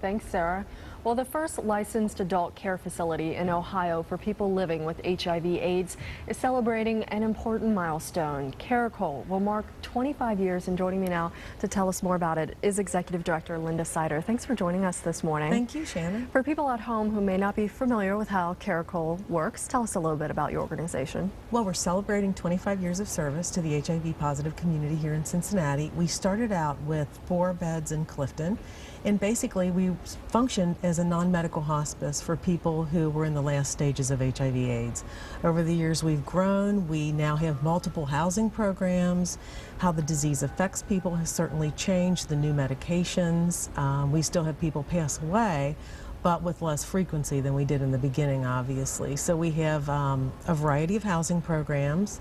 Thanks, Sarah. Well, the first licensed adult care facility in Ohio for people living with HIV/AIDS is celebrating an important milestone. Caracole will mark 25 years, and joining me now to tell us more about it is Executive Director Linda Sider. Thanks for joining us this morning. Thank you, Shannon. For people at home who may not be familiar with how Caracole works, tell us a little bit about your organization. Well, we're celebrating 25 years of service to the HIV-positive community here in Cincinnati. We started out with 4 beds in Clifton, and basically we functioned as a non-medical hospice for people who were in the last stages of HIV/AIDS. Over the years we've grown. We now have multiple housing programs. How the disease affects people has certainly changed, the new medications. We still have people pass away, but with less frequency than we did in the beginning, obviously. So we have a variety of housing programs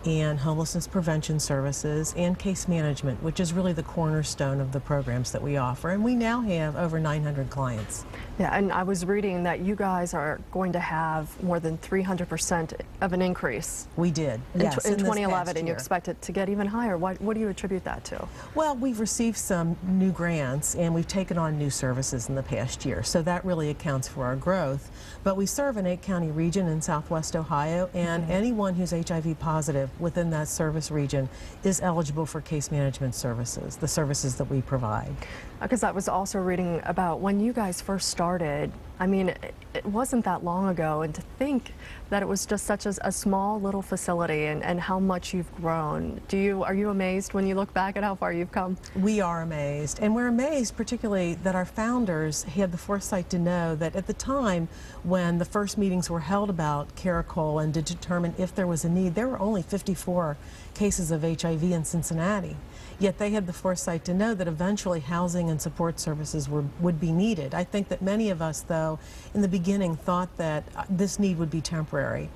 and homelessness prevention services and case management, which is really the cornerstone of the programs that we offer. And we now have over 900 clients. Yeah, and I was reading that you guys are going to have more than 300% of an increase. We did, yes, in this 2011, past and you year. expect it to get even higher. What do you attribute that to? Well, we've received some new grants and we've taken on new services in the past year, so that really accounts for our growth. But we serve an 8-county region in Southwest Ohio, and anyone who's HIV positive within that service region is eligible for case management services, the services that we provide. Because I was also reading about when you guys first started. I mean, it wasn't that long ago, and to think that it was just such a small little facility and how much you've grown. Are you amazed when you look back at how far you've come? We are amazed, and we're amazed particularly that our founders had the foresight to know that at the time when the first meetings were held about Caracole and to determine if there was a need, there were only 54 cases of HIV in Cincinnati. Yet they had the foresight to know that eventually housing and support services would be needed. I think that many of us, though, in the beginning thought that this need would be temporary,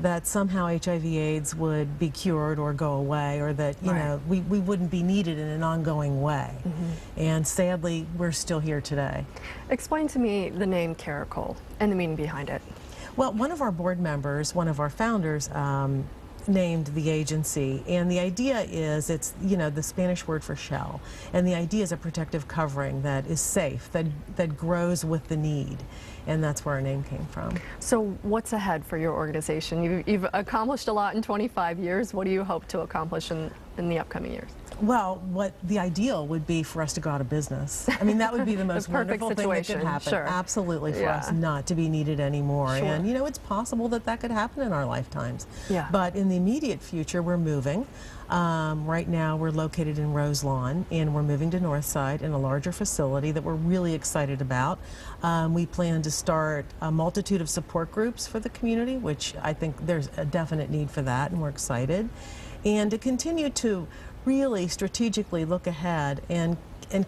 that somehow HIV/AIDS would be cured or go away, or that, you know, we wouldn't be needed in an ongoing way. And sadly, we're still here today. Explain to me the name Caracole and the meaning behind it. Well, one of our board members, one of our founders, named the agency, and the idea is, it's, you know, the Spanish word for shell, and the idea is a protective covering that is safe, that grows with the need, and that's where our name came from. So what's ahead for your organization? You've accomplished a lot in 25 years. What do you hope to accomplish in the upcoming years? Well, what the ideal would be for us to go out of business. I mean, that would be the most wonderful thing that could happen. Sure. Absolutely, for us not to be needed anymore. Sure. And, you know, it's possible that that could happen in our lifetimes. Yeah. But in the immediate future, we're moving. Right now, we're located in Roselawn, and we're moving to Northside in a larger facility that we're really excited about. We plan to start a multitude of support groups for the community, which I think there's a definite need for that, and we're excited. And to continue to really strategically look ahead and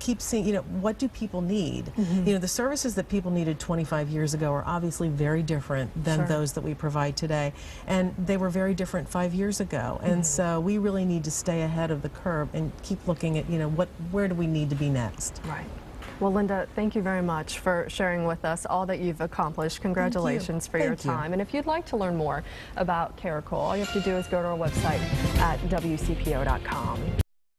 keep seeing, you know, what do people need? You know, the services that people needed 25 years ago are obviously very different than those that we provide today, and they were very different 5 years ago. And so we really need to stay ahead of the curve and keep looking at, you know, where do we need to be next? Right. Well, Linda, thank you very much for sharing with us all that you've accomplished. Congratulations for your time. And if you'd like to learn more about Caracole, all you have to do is go to our website at WCPO.com.